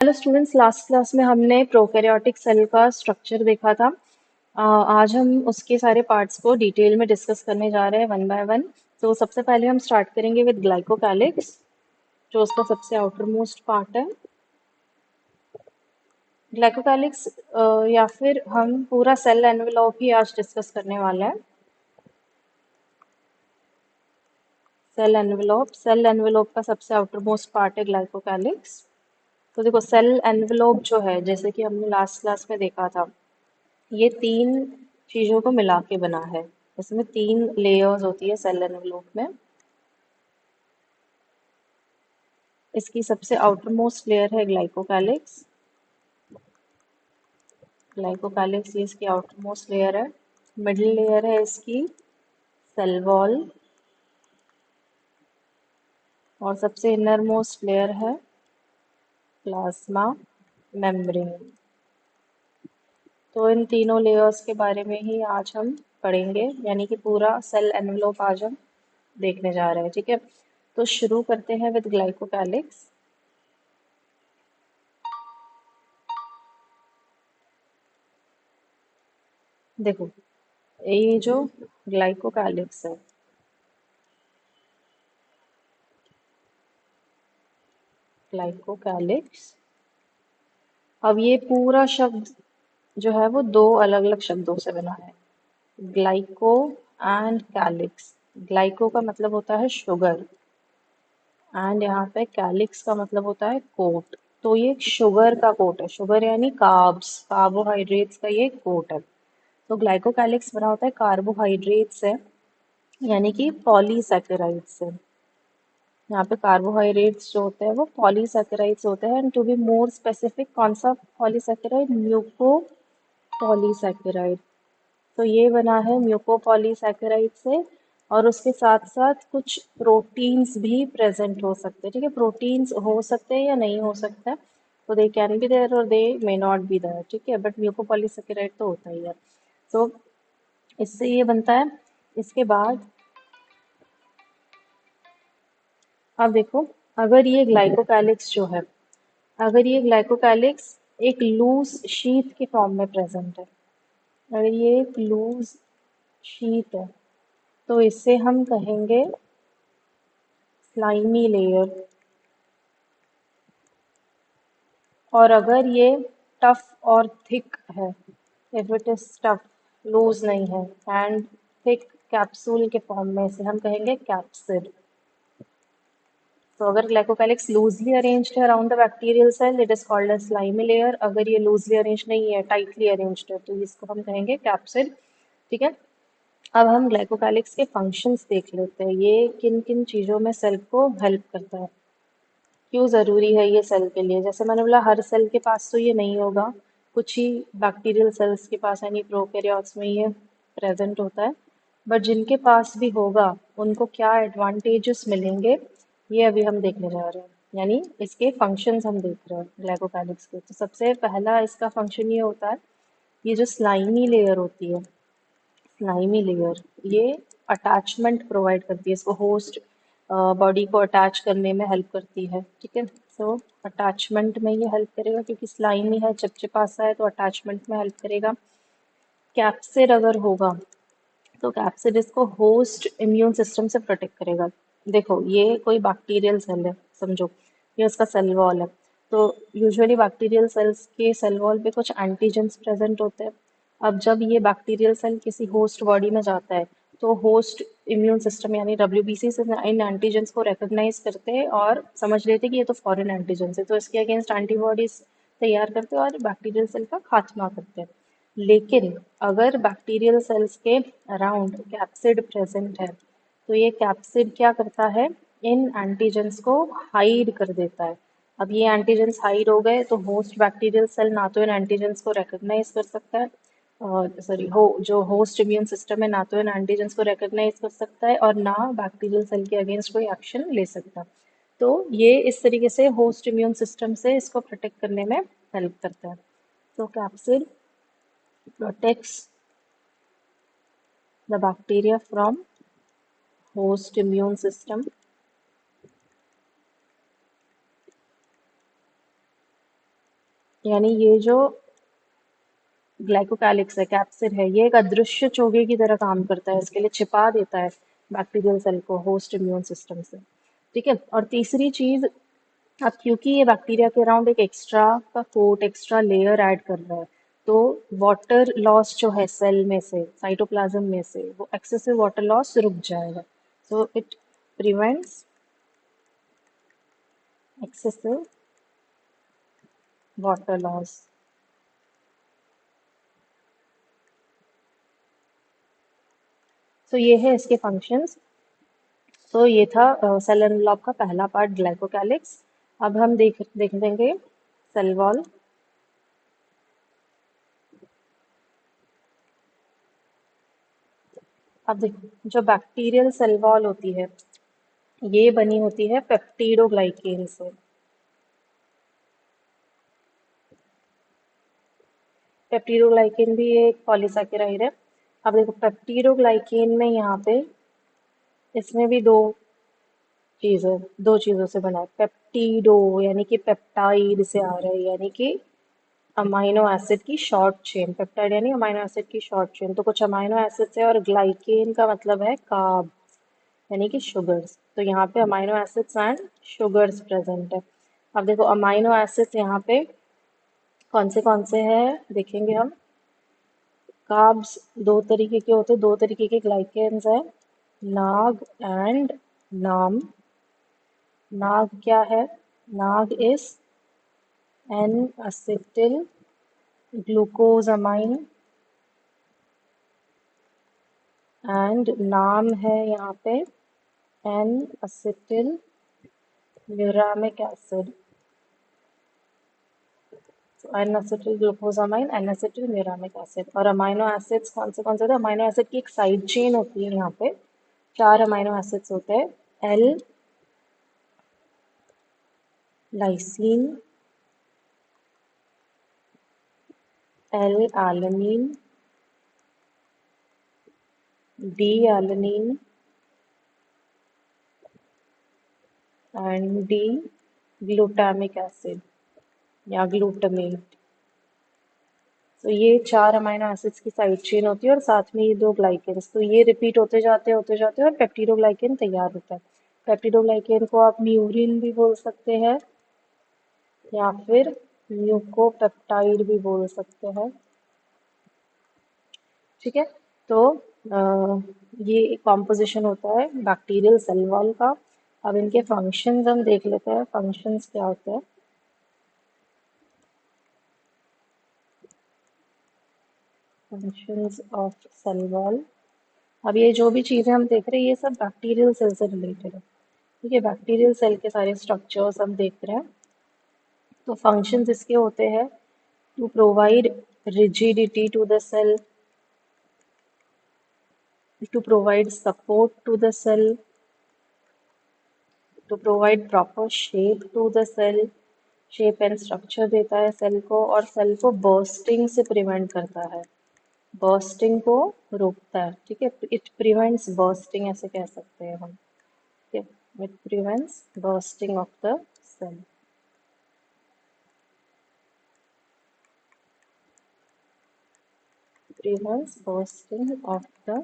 Hello students, last class में हमने prokaryotic cell का स्ट्रक्चर देखा था। आज हम उसके सारे पार्ट्स को डिटेल में डिस्कस करने जा रहे हैं वन बाय वन। तो सबसे पहले हम स्टार्ट करेंगे विद ग्लाइकोकैलिक्स, जो उसका सबसे आउटर मोस्ट पार्ट है। ग्लाइकोकैलिक्स या फिर हम पूरा सेल एनवेलप ही आज डिस्कस करने वाले हैं। सेल एनवेलप का सबसे आउटर मोस्ट पार्ट है ग्लाइकोकैलिक्स। तो देखो, सेल एनवेलप जो है, जैसे कि हमने लास्ट क्लास में देखा था, ये तीन चीजों को मिला के बना है। इसमें तीन लेयर्स होती है सेल एनवेलप में। इसकी सबसे आउटर मोस्ट लेयर है ग्लाइकोकैलिक्स। ग्लाइकोकैलिक्स ये इसकी आउटर मोस्ट लेयर है। मिडिल लेयर है इसकी सेल वॉल, और सबसे इनर मोस्ट लेयर है प्लाज्मा मेम्ब्रेन। तो इन तीनों लेयर्स के बारे में ही आज हम पढ़ेंगे, यानी कि पूरा सेल एनवेलप आज हम देखने जा रहे हैं। ठीक है, तो शुरू करते हैं विद ग्लाइकोकैलिक्स। देखो, ये जो ग्लाइकोकैलिक्स है, ग्लाइकोकैलिक्स, अब ये पूरा शब्द जो है वो दो अलग अलग शब्दों से बना है, ग्लाइको एंड कैलिक्स। ग्लाइको का मतलब होता है शुगर, एंड यहाँ पे कैलिक्स का मतलब होता है कोट। तो ये शुगर का कोट है, शुगर यानी कार्ब्स, कार्बोहाइड्रेट्स का ये कोट है। तो ग्लाइकोकैलिक्स बना होता है कार्बोहाइड्रेट से, यानी कि पॉलीसैकेराइड से। यहाँ पे कार्बोहाइड्रेट्स जो होते हैं वो पॉलीसैकेराइड्स होते हैं, and to be more specific, कौन सा पॉलीसैकेराइड? Muco polysaccharide. तो ये बना है म्यूको पॉलीसैकेराइड से, और उसके साथ साथ कुछ प्रोटीन्स भी प्रेजेंट हो सकते हैं। ठीक है, प्रोटीन्स हो सकते हैं या नहीं हो सकता है, तो दे कैन बी देयर और दे मे नॉट बी देयर। ठीक है, बट म्यूको पॉलीसैकेराइड तो होता ही है। तो इससे ये बनता है। इसके बाद अब देखो, अगर ये ग्लाइकोकैलिक्स जो है, अगर ये ग्लाइकोकैलिक्स एक लूज शीट के फॉर्म में प्रेजेंट है, अगर ये एक लूज शीट है, तो इससे हम कहेंगे स्लाइमी लेयर। और अगर ये टफ और थिक है, if it is tough, loose नहीं है, एंड थिक कैप्सूल के फॉर्म में, इसे हम कहेंगे कैप्सिड। तो अगर ग्लाइकोकैलिक्स लूजली अरेंज्ड है around the bacterial cell, it is called as slimy layer. अगर ये लूजली अरेंज नहीं है, टाइटली अरेंज्ड है, तो इसको हम कहेंगे कैप्सिड। ठीक है, अब हम ग्लाइकोकैलिक्स के फंक्शंस देख लेते हैं। ये किन किन चीज़ों में सेल को हेल्प करता है, क्यों ज़रूरी है ये सेल के लिए। जैसे मैंने बोला, हर सेल के पास तो ये नहीं होगा, कुछ ही बैक्टीरियल सेल्स के पास यानी प्रोकैरियोट्स में ये प्रेजेंट होता है। बट जिनके पास भी होगा, उनको क्या एडवांटेजेस मिलेंगे, ये अभी हम देखने जा रहे हैं। यानी इसके फंक्शंस हम देख रहे हैं ग्लाइकोकैलिक्स के। तो सबसे पहला इसका फंक्शन ये होता है, ये जो स्लाइमी लेयर होती है, स्लाइमी लेयर ये अटैचमेंट प्रोवाइड करती है, इसको होस्ट बॉडी को अटैच करने में हेल्प करती है। ठीक है, सो अटैचमेंट में ये हेल्प करेगा, क्योंकि स्लाइमी है, चिपचिपा सा है, तो अटैचमेंट में हेल्प करेगा। कैप्सिड अगर होगा, तो कैप्सिड इसको होस्ट इम्यून सिस्टम से प्रोटेक्ट करेगा। देखो, ये कोई बैक्टीरियल सेल है, समझो, ये उसका सेल वॉल है। तो यूजुअली बैक्टीरियल सेल्स के सेल वॉल पे कुछ एंटीजेंस प्रेजेंट होते हैं। अब जब ये बैक्टीरियल सेल किसी होस्ट बॉडी में जाता है, तो होस्ट इम्यून सिस्टम यानी डब्ल्यूबीसी से इन एंटीजेंस को रिकॉग्नाइज करते हैं और समझ लेते हैं कि ये तो फॉरेन एंटीजेंस है, तो इसके अगेंस्ट एंटीबॉडीज तैयार करते हैं और बैक्टीरियल सेल का खात्मा करते हैं। लेकिन अगर बैक्टीरियल सेल्स के अराउंड कैप्सिड प्रेजेंट है, तो ये कैप्सिड क्या करता है, इन एंटीजेंस को हाइड कर देता है। अब ये एंटीजेंस हाइड हो गए, तो होस्ट बैक्टीरियल सेल ना तो इन एंटीजेंस को रिकॉग्नाइज कर सकता है, सॉरी, जो होस्ट इम्यून सिस्टम है, ना तो इन एंटीजेंस को रिकॉग्नाइज कर सकता है, और ना बैक्टीरियल सेल के अगेंस्ट कोई एक्शन ले सकता। तो ये इस तरीके से होस्ट इम्यून सिस्टम से इसको प्रोटेक्ट करने में हेल्प करता है। तो capsid protects the bacteria from host immune system. यानी ये जो ग्लाइकोकैलिक्स है, कैप्सिड है, ये एक अदृश्य चोगे की तरह काम करता है, इसके लिए छिपा देता है बैक्टीरियल सेल को होस्ट इम्यून सिस्टम से। ठीक है। और तीसरी चीज, अब क्योंकि ये बैक्टीरिया के अराउंड एक एक्स्ट्रा का कोट, एक्स्ट्रा लेयर ऐड कर रहा है, तो वाटर लॉस जो है सेल में से, साइटोप्लाज्म में से, वो एक्सेसिव वाटर लॉस रुक जाएगा। So it prevents excessive water loss. So ये है इसके फंक्शंस। तो ये था सेल एनवेलप का पहला पार्ट, ग्लाइकोकैलिक्स। अब हम देख देंगे सेल वॉल। अब देखो, जो बैक्टीरियल सेल वॉल होती है, ये बनी होती है पेप्टिडोग्लाइकेन से। पेप्टिडोग्लाइकेन भी एक पॉलीसैकेराइड है। अब देखो, पेप्टिडोग्लाइकेन में यहाँ पे, इसमें भी दो चीजों से बना है। पेप्टिडो यानी कि पेप्टाइड से आ रहा है, यानी कि अमाइनो एसिड की शॉर्ट चेन। पेप्टाइड यानी अमाइनो एसिड की शॉर्ट चेन, तो कुछ अमाइनो एसिड है, और ग्लाइकेन का मतलब है कार्ब यानी कि शुगर्स। तो यहाँ पे amino acids and sugars present है। अब देखो, अमाइनो एसिड्स यहाँ पे कौन से हैं देखेंगे हम। कार्ब्स दो तरीके के होते हैं, दो तरीके के ग्लाइकेन्स हैं, नाग एंड नाम। नाग क्या है? NAG is N acetyl glucosamine, and NAM है यहाँ पे N acetyl muramic acid. N acetyl glucosamine, N acetyl muramic acid. और अमाइनो एसिड्स कौन से होते हैं? अमाइनो एसिड की एक साइड चेन होती है, यहाँ पे 4 अमाइनो एसिड्स होते हैं। L lysine, L alanine, D alanine and D glutamic acid या ग्लूटामेट। तो ये 4 अमाइनो एसिड्स की साइड चेन होती है, और साथ में ये 2 ग्लाइकेन्स। तो ये रिपीट होते जाते हैं और पेप्टिडोग्लाइकेन तैयार होता है। पेप्टिडोग्लाइकेन को आप म्यूरिन भी बोल सकते हैं, या फिर म्यूकोपेप्टाइड भी बोल सकते हैं। ठीक है। तो ये कॉम्पोजिशन होता है बैक्टीरियल सेल वॉल का। अब इनके फंक्शंस हम देख लेते हैं, फंक्शंस क्या होते हैं। Functions of cell wall. अब ये जो भी चीज़ें हम देख रहे हैं, ये सब बैक्टीरियल सेल से रिलेटेड है। ठीक है, बैक्टीरियल सेल के सारे स्ट्रक्चर्स हम देख रहे हैं। तो फंक्शंस इसके होते हैं to provide rigidity to the cell, to provide support to the cell, to provide proper shape to the cell, shape and structure देता है सेल को, और सेल को बर्स्टिंग से प्रिवेंट करता है, बर्स्टिंग को रोकता है। ठीक है, इट प्रिवेंट्स बर्स्टिंग, ऐसे कह सकते हैं हम। ठीक है, it prevents bursting of the cell. Prevents bursting of the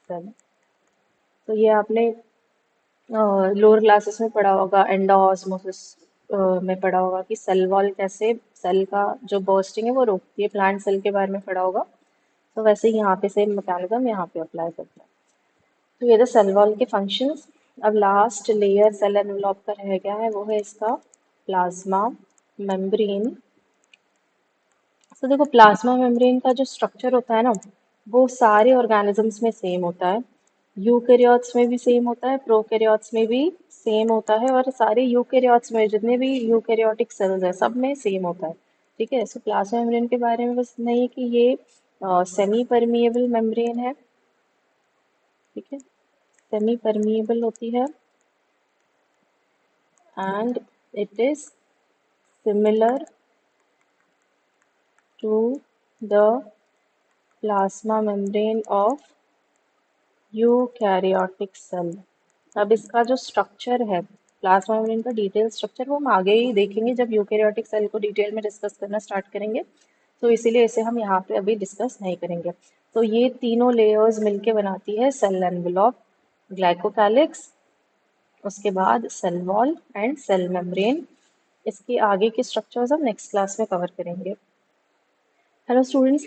cell. तो ये आपने लोअर क्लासेस में पढ़ा होगा, एंडोऑस्मोसिस में पढ़ा होगा कि सेल वॉल कैसे सेल का जो बर्स्टिंग है वो रोकती है। प्लांट सेल के बारे में पढ़ा होगा। तो वैसे ही यहाँ पे सेम मैकेनिज्म यहाँ पे अप्लाई करता है। तो ये तो सेल वॉल के फंक्शंस। अब लास्ट लेयर सेल एनवेलप का रह गया है, वो है इसका प्लाज्मा मेम्ब्रेन। तो देखो, प्लाज्मा मेम्ब्रेन का जो स्ट्रक्चर होता है ना, वो सारे ऑर्गेनिजम्स में सेम होता है। यूकेरियोट्स में भी सेम होता है, प्रोकैरियोट्स में भी सेम होता है, और सारे यूकेरियोट्स में जितने भी यूकेरियोटिक सेल्स हैं सब में सेम होता है। ठीक है। सो प्लाज्मा मेम्ब्रेन के बारे में बस नहीं कि ये सेमी परमिएबल मेम्ब्रेन है। ठीक है, सेमी परमिएबल होती है, and it is similar to the plasma membrane of eukaryotic cell. अब इसका जो स्ट्रक्चर है प्लाज्मा मेम्ब्रेन का डिटेल स्ट्रक्चर वो हम आगे ही देखेंगे जब यूकेरियोटिक सेल को डिटेल में डिस्कस करना स्टार्ट करेंगे, तो इसीलिए इसे हम यहाँ पे अभी डिस्कस नहीं करेंगे। तो ये तीनों लेयर्स मिलके बनाती है सेल एनवेलप, ग्लाइकोकैलिक्स, उसके बाद cell wall and cell membrane. इसके आगे के स्ट्रक्चर्स हम नेक्स्ट क्लास में कवर करेंगे। Hello students,